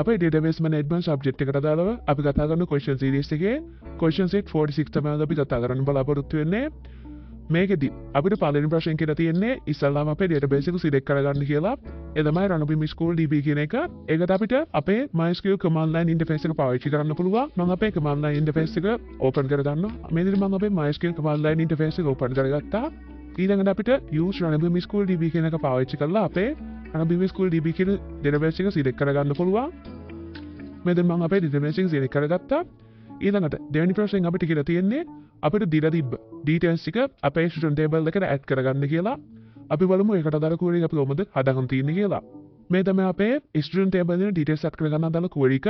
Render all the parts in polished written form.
අපේ database management subject එකට අදාළව අපි කතා කරන question series එකේ question set 46 තමයි අපි කතා කරන්න බලාපොරොත්තු වෙන්නේ. මේකෙදි අපිට පළවෙනි ප්‍රශ්නේ කියලා තියෙන්නේ ඉස්සල්ලාම අපේ database එක select කරගන්න කියලා. ඒ තමයි run mysql db කියන එක. ඒකට අපිට අපේ mysql command line interface එක පාවිච්චි කරන්න පුළුවන්. මම අපේ command line interface එක open කරගන්නවා. මේ විදිහට මම අපේ mysql command line interface එක open කරගත්තා. ඊළඟට අපිට use run mysql db කියන එක පාවිච්චි කරලා අපේ run mysql db කියන database එක select කරගන්න පුළුවන්. මේ දැන් මම අපේ database එක select කරගත්තා. ඊළඟට දෙවෙනි ප්‍රශ්නෙන් අපිට කියලා තියෙන්නේ අපිට දීලා තිබ්බ details ටික අපේ student table එකට add කරගන්න කියලා. අපි බලමු ඒකට අදාළ query එක අපි කොහොමද හදාගන්න තියෙන්නේ කියලා. මේ තමයි අපේ student table එකේ details add කරගන්න අදාළ query එක.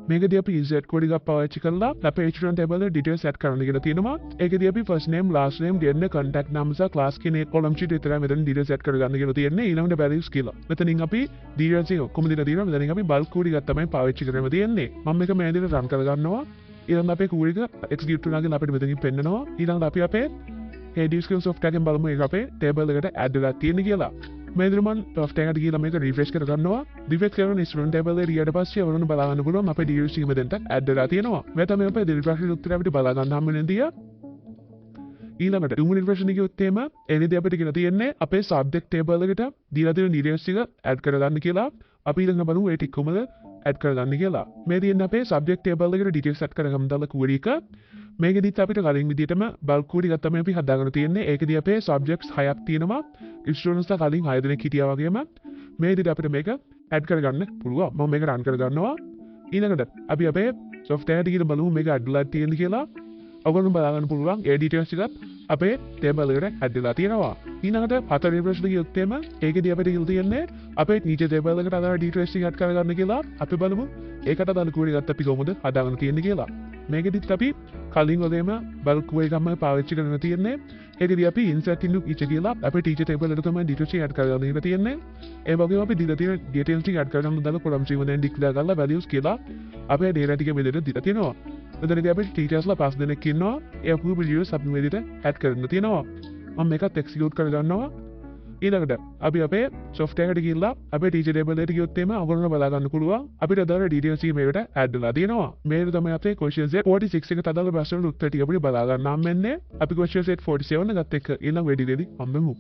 මේකදී අපි insert query එකක් පාවිච්චි කරලා අපේ student table එකේ details add කරන්න කියලා තියෙනවා. ඒකදී අපි first name, last name, gender, contact number සහ class කියන column sheet විතරයි මෙතන details add කරගන්න කියලා තියෙන්නේ. ඊළඟට values කියලා. මෙතනින් අපි details එක කොහොමද දීලා තියෙනවා. මෙතනින් අපි bulk query එකක් තමයි පාවිච්චි කරගෙන තියෙන්නේ. මම මේක මේ විදිහට run කරගන්නවා. ඊළඟ අපේ query එක execute වුණා කියලා අපිට මෙතනින් පෙන්නනවා. ඊළඟට අපි අපේ heading software එකෙන් බලමු ඒක අපේ table එකට add වෙලා තියෙන කියලා. මේ විදිහට මම software එකට ගිහලා මේක refresh කරගන්නවා. refresh කරන student table එකට ගියාට පස්සේ ඔයගොල්ලෝ බලා ගන්න පුළුවන් අපේ details ටික මෙතෙන්ට add වෙලා තියෙනවා. මේ තමයි අපේ දෙවි ප්‍රශ්නේ උත්තරය අපිට බලා ගන්න හම්බ වෙනදී. ඊළඟට තුන්වෙනි ප්‍රශ්නේ කිව්වොත් එහෙම එනිදී අපිට කියලා තියෙන්නේ අපේ subject table එකට දීලා තියෙන details ටික add කරගන්න කියලා. අපි ඊළඟ බලමු ඒ ටික කොහොමද add කරගන්න කියලා. මේ තියෙන අපේ subject table එකට details add කරගන්න දාලා query එක. මේකෙදිත් අපිට කලින් විදිහටම bulk query එකක් තමයි අපි හදාගෙන තියෙන්නේ. ඒකෙදී අපේ subjects 6ක් තියෙනවා. students ලා කලින් 6 දෙනෙක් හිටියා වගේම මේ විදිහට අපිට මේක add කරගන්න පුළුවන්. මම මේක run කරගන්නවා. ඊළඟට අපි අපේ software එකට ගිහින් බලමු මේක add වෙලා තියෙන්නේ කියලා. ඔයගොල්ලෝ බලා ගන්න පුළුවන් ඒ details ටිකත් අපේ table එකට add වෙලා තියෙනවා. ඊළඟට හතරවෙනි ප්‍රශ්නේ කිව්වොත් එහෙම ඒකෙදී අපිට කියලා තියෙන්නේ අපේ teacher table එකට අදාළ details ටික add කරගන්න කියලා. අපි බලමු ඒකට අදාළ query එකත් අපි කොහොමද හදාගෙන තියෙන්නේ කියලා. මේකෙදිත් අපි කලින් වගේම bulk query එකක්ම පාවිච්චි කරගෙන තියෙන්නේ. ඒකෙදී අපි insert into each කියලා අපේ teacher table එකට තමයි details ටික add කරගන්න ඉන්න තියෙන්නේ. ඒ වගේම අපි දීලා තියෙන details ටික add කරගන්න දාලා column stream එකෙන් declare කරලා values කියලා අපේ data ටික මෙතන දීලා තියෙනවා. මෙතනදී අපේ teachers ලා 5 දෙනෙක් ඉන්නවා. ඒ අපේ videos අපි මේ විදිහට add කරන්න තියෙනවා. මම මේකත් execute කරගන්නවා. ඊළඟට අපි අපේ software එකට ගිහිල්ලා අපේ teacher table එකට ගියොත් එimhe ඔයගොල්ලෝ බලා ගන්න පුළුවන් අපිට අදාළ details ටික මේකට add වෙලා තියෙනවා. මේක තමයි අපේ question set 46 එකට අදාළ ප්‍රශ්න උත්තර ටික අපිට බලා ගන්න නම් වෙන්නේ. අපි question set 47 එකත් එක්ක ඊළඟ වෙඩියේදී හම්බෙමු.